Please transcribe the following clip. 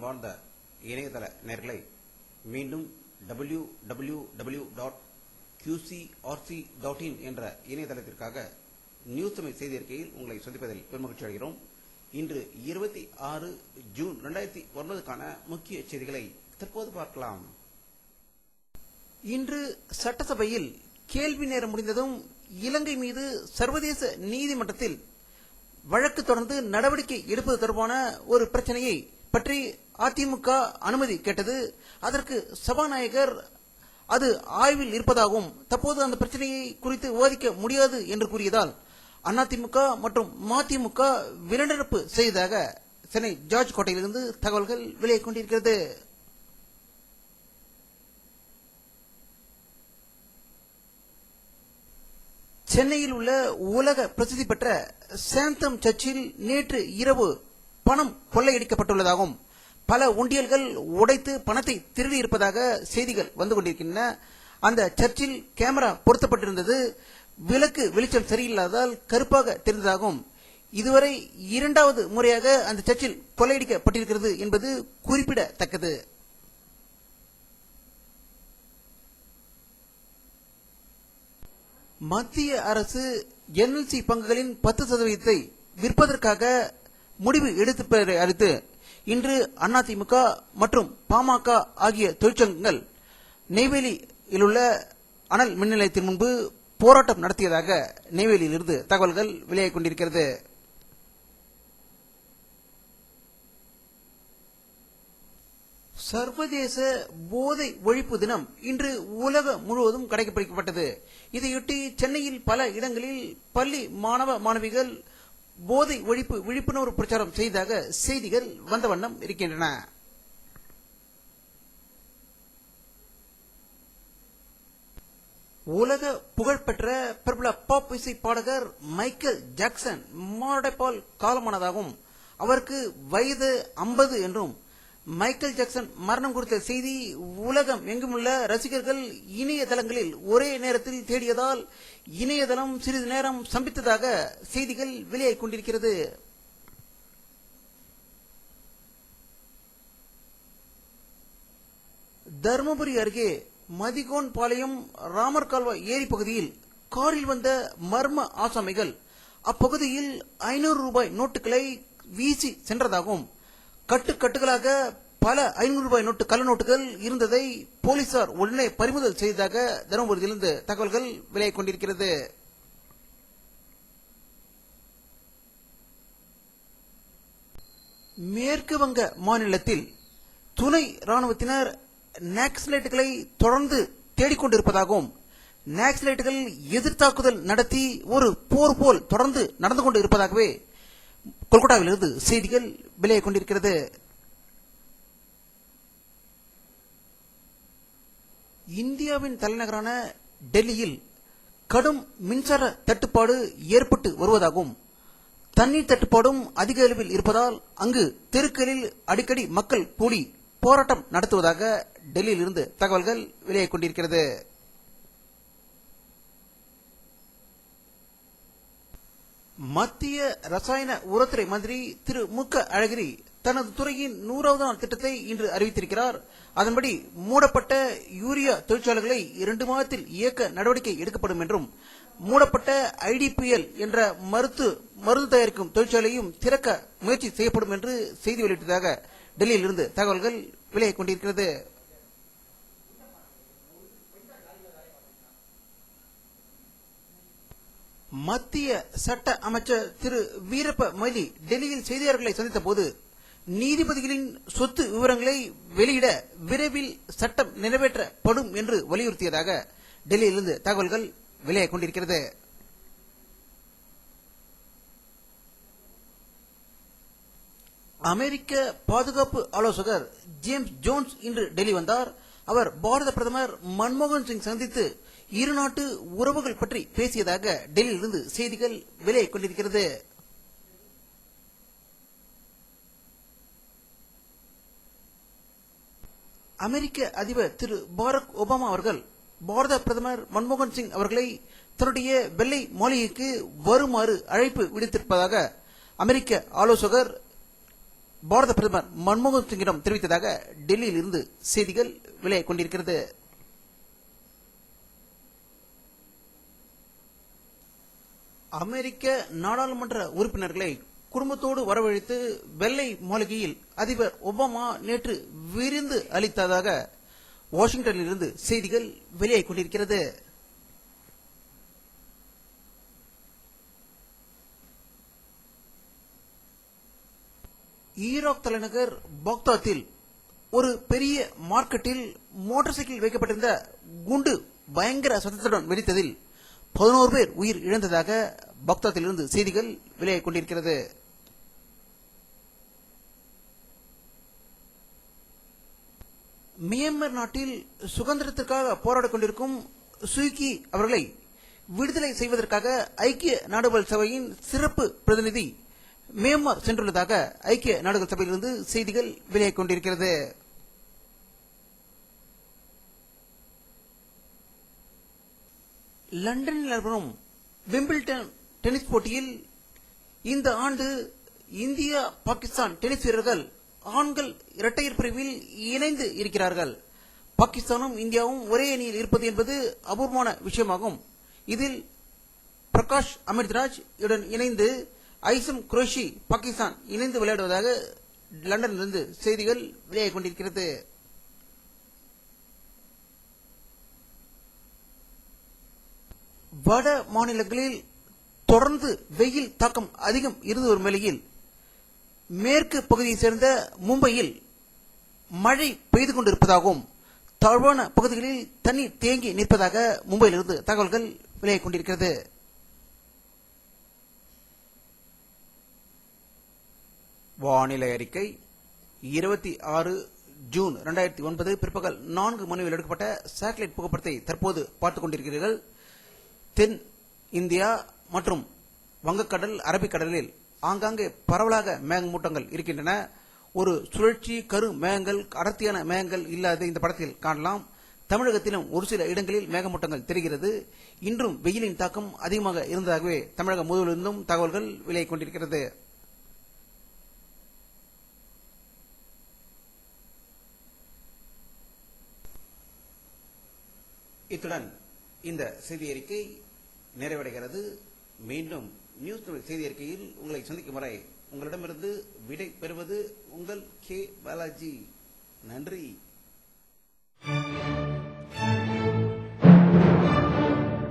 அன்பார்ந்த இணையதள நேயர்களை மீண்டும் www.qcrc.in என்ற இணையதளத்திற்காக நியூஸ் தமிழ் செய்தி அறிக்கையில் உங்களை சந்திப்பதில் பெருமகிழ்ச்சி அடைகிறோம். இன்று 26 ஜூன் 2009க்கான முக்கிய செய்திகளை தற்போது பார்க்கலாம். இன்று சட்டசபையில் கேள்வி நேரம் முடிந்ததும் இலங்கை மீது சர்வதேச நீதிமன்றத்தில் வழக்கு தொடர்ந்து நடவடிக்கை எடுப்பது தொடர்பான ஒரு பிரச்சனையை பற்றி அதிமுக அனுமதி கேட்டது. அதற்கு சபாநாயகர் அது ஆய்வில் இருப்பதாகவும் தற்போது அந்த பிரச்சனையை குறித்து விவாதிக்க முடியாது என்று கூறியதால் அதிமுக மற்றும் மதிமுக வெளிநடப்பு செய்ததாக சென்னை ஜார்ஜ் கோட்டையிலிருந்து தகவல்கள் வெளியே கொண்டிருக்கிறது. சென்னையில் உள்ள உலக பிரசித்தி பெற்ற சாந்தம் சர்ச்சில் நேற்று இரவு பணம் கொள்ளையடிக்கப்பட்டுள்ளதாகவும் பல உண்டியல்கள் உடைத்து பணத்தை திருடி இருப்பதாக செய்திகள் வந்து கொண்டிருக்கின்றன. அந்த சர்ச்சில் கேமரா பொருத்தப்பட்டிருந்தது. விளக்கு வெளிச்சம் சரியில்லாததால் கருப்பாக தெரிந்ததாகவும் இதுவரை இரண்டாவது முறையாக அந்த சர்ச்சில் கொள்ளையடிக்கப்பட்டிருக்கிறது என்பது குறிப்பிடத்தக்கது. மத்திய அரசு NLC பங்குகளின் 10% விற்பதற்காக முடிவு எடுத்ததை அடுத்து இன்று அதிமுக மற்றும் பாமக ஆகிய தொழிற்சங்கங்கள் நெய்வேலியில் உள்ள அனல் மின் நிலையத்தின் முன்பு போராட்டம் நடத்தியதாக நெய்வேலியிலிருந்து தகவல்கள் வெளியாகிக் கொண்டிருக்கிறது. சர்வதேச போதை ஒழிப்பு தினம் இன்று உலகம் முழுவதும் கடைபிடிக்கப்பட்டது. இதையொட்டி சென்னையில் பல இடங்களில் பள்ளி மாணவ மாணவிகள் போதை ஒழிப்பு விழிப்புணர்வு பிரச்சாரம் செய்ததாக செய்திகள் வந்த வண்ணம் இருக்கின்றன. உலக புகழ்பெற்ற பிரபல பாப் இசை பாடகர் மைக்கேல் ஜாக்சன் மாரடைப்பால் காலமானதாகவும் அவருக்கு வயது 50 என்றும் மைக்கேல் ஜாக்சன் மரணம் குறித்த செய்தி உலகம் எங்குமுள்ள ரசிகர்கள் இணையதளங்களில் ஒரே நேரத்தில் தேடியதால் இணையதளம் சிறிது நேரம் சம்பித்ததாக செய்திகள் வெளியாகிக் கொண்டிருக்கிறது. தருமபுரி அருகே மதிகோன் பாளையம் ராமர் கால்வாய் ஏரி பகுதியில் காரில் வந்த மர்ம ஆசாமிகள் அப்பகுதியில் 500 ரூபாய் நோட்டுகளை வீசி சென்றதாகவும் கட்டுக்கட்டுகளாக பல 500 ரூபாய் நோட்டு கள்ள நோட்டுகள் இருந்ததை போலீசார் உடனே பறிமுதல் செய்ததாக தருமபுரியிலிருந்து தகவல்கள் வெளியாகிக் கொண்டிருக்கிறது. மேற்கு வங்க மாநிலத்தில் துணை ராணுவத்தினர் நக்சலைட்டுகளை தொடர்ந்து தேடிக்கொண்டிருப்பதாகவும் நக்சலைட்டுகள் எதிர்த்தாக்குதல் நடத்தி ஒரு போர் போல் தொடர்ந்து நடந்து கொண்டு இருப்பதாகவே கொல்கத்தாவிலிருந்து செய்திகள் வெளியாகிக் கொண்டிருக்கிறது. இந்தியாவின் தலைநகரான டெல்லியில் கடும் மின்சார தட்டுப்பாடு ஏற்பட்டு வருவதாகவும் தண்ணீர் தட்டுப்பாடும் அதிக அளவில் இருப்பதால் அங்கு தெருக்களில் அடிக்கடி மக்கள் கூடி போராட்டம் நடத்துவதாக டெல்லியில் இருந்து தகவல்கள் வெளியாகிக் கொண்டிருக்கிறது. மத்திய ரசாயன உரத்துறை மந்திரி திரு முக அழகிரி தனது துறையின் 100வது நாள் திட்டத்தை இன்று அறிவித்திருக்கிறார். அதன்படி மூடப்பட்ட யூரியா தொழிற்சாலைகளை 2 மாதத்தில் இயக்க நடவடிக்கை எடுக்கப்படும் என்றும் மூடப்பட்ட IDPL என்ற மருந்து தயாரிக்கும் தொழிற்சாலையும் திறக்க முயற்சி செய்யப்படும் என்று செய்தி வெளியிட்டதாக டெல்லியில் இருந்து தகவல்கள் வெளியாகிக் கொண்டிருக்கிறது. மத்திய சட்ட அமைச்சர் திரு வீரப்ப மொய்லி டெல்லியில் செய்தியாளர்களை சந்தித்த போது நீதிபதிகளின் சொத்து விவரங்களை வெளியிட விரைவில் சட்டம் நிறைவேற்றப்படும் என்று வலியுறுத்தியதாக டெல்லியிலிருந்து தகவல்கள் வெளியாகிக் கொண்டிருக்கிறது. அமெரிக்க பாதுகாப்பு ஆலோசகர் ஜேம்ஸ் ஜோன்ஸ் இன்று டெல்லி வந்தார். அவர் பாரத பிரதமர் மன்மோகன் சிங் சந்தித்து இருநாட்டு உறவுகள் பற்றி பேசியதாக டெல்லியிலிருந்து செய்திகள் வெளியாகிக் கொண்டிருக்கிறது. அமெரிக்க அதிபர் திரு பாரக் ஒபாமா அவர்கள் பாரத பிரதமர் மன்மோகன் சிங் அவர்களை தன்னுடைய வெள்ளை மாளிகைக்கு வருமாறு அழைப்பு விடுத்திருப்பதாக அமெரிக்க ஆலோசகர் பாரத பிரதமர் மன்மோகன் சிங்கிடம் தெரிவித்ததாக டெல்லியில் இருந்து செய்திகள் வெளியாகிக் கொண்டிருக்கிறது. அமெரிக்க நாடாளுமன்ற உறுப்பினர்களை குடும்பத்தோடு வரவழைத்து வெள்ளை மாளிகையில் அதிபர் ஒபாமா நேற்று விருந்து அளித்ததாக வாஷிங்டனில் இருந்து செய்திகள் வெளியாகிக் கொண்டிருக்கிறது. ஈராக் தலைநகர் பாக்தாத்தில் ஒரு பெரிய மார்க்கெட்டில் மோட்டார் சைக்கிள் வைக்கப்பட்டிருந்த குண்டு பயங்கர சத்தத்துடன் வெடித்ததில் 11 பேர் உயிர் இழந்ததாக பாக்தாத்தில் இருந்து செய்திகள் வெளியாகிக் கொண்டிருக்கிறது. மியான்மர் நாட்டில் சுதந்திரத்திற்காக போராடிக் கொண்டிருக்கும் சூகி அவர்களை விடுதலை செய்வதற்காக ஐக்கிய நாடுகள் சபையின் சிறப்பு பிரதிநிதி மியான்மர் சென்றுள்ளதாக ஐக்கிய நாடுகள் சபையிலிருந்து செய்திகள் வெளியாகிக் கொண்டிருக்கிறது. லண்டனில் நடைபெறும் விம்பிள்டன் டென்னிஸ் போட்டியில் இந்த ஆண்டு இந்தியா பாகிஸ்தான் டென்னிஸ் வீரர்கள் ஆண்கள் இரட்டையர் பிரிவில் இணைந்து இருக்கிறார்கள். பாகிஸ்தானும் இந்தியாவும் ஒரே அணியில் இருப்பது என்பது அபூர்வமான விஷயமாகும். இதில் பிரகாஷ் அமிர்தராஜ் உடன் இணைந்து ஐசம் குரேஷி பாகிஸ்தான் இணைந்து விளையாடுவதாக லண்டனிலிருந்து செய்திகள் வெளியாகிக் கொண்டிருக்கிறது. வட மாநிலங்களில் தொடர்ந்து வெயில் தாக்கம் அதிகம் இருந்து வரும் நிலையில் மேற்கு பகுதியை சேர்ந்த மும்பையில் மழை பெய்து கொண்டிருப்பதாகவும் தாழ்வான பகுதிகளில் தண்ணீர் தேங்கி நிற்பதாக மும்பையிலிருந்து தகவல்கள் வெளியாகிக் கொண்டிருக்கிறது. வானிலை அறிக்கை 26 ஜூன் 2009 பிற்பகல் 4 மணியில் எடுக்கப்பட்ட சேட்டலைட் புகைப்படத்தை தற்போது பார்த்துக் கொண்டிருக்கிறீர்கள். தென் இந்தியா மற்றும் வங்கக்கடல் அரபிக்கடலில் ஆங்காங்கே பரவலாக மேகமூட்டங்கள் இருக்கின்றன. ஒரு சுழற்சி கரு மேகங்கள் அடர்த்தியான மேகங்கள் இல்லாத இந்த படத்தில் காணலாம். தமிழகத்திலும் ஒரு சில இடங்களில் மேகமூட்டங்கள் தெரிகிறது. இன்றும் வெயிலின் தாக்கம் அதிகமாக இருந்ததாகவே தமிழகம் முழுவதிலிருந்தும் தகவல்கள் வெளியாகிக் கொண்டிருக்கிறது. இத்துடன் இந்த செய்தி அறிக்கை நிறைவடைகிறது. மீண்டும் நியூஸ் செய்தி அறிக்கையில் உங்களை சந்திக்கும் வரை உங்களிடமிருந்து விடை பெறுவது உங்கள் கே பாலாஜி. நன்றி.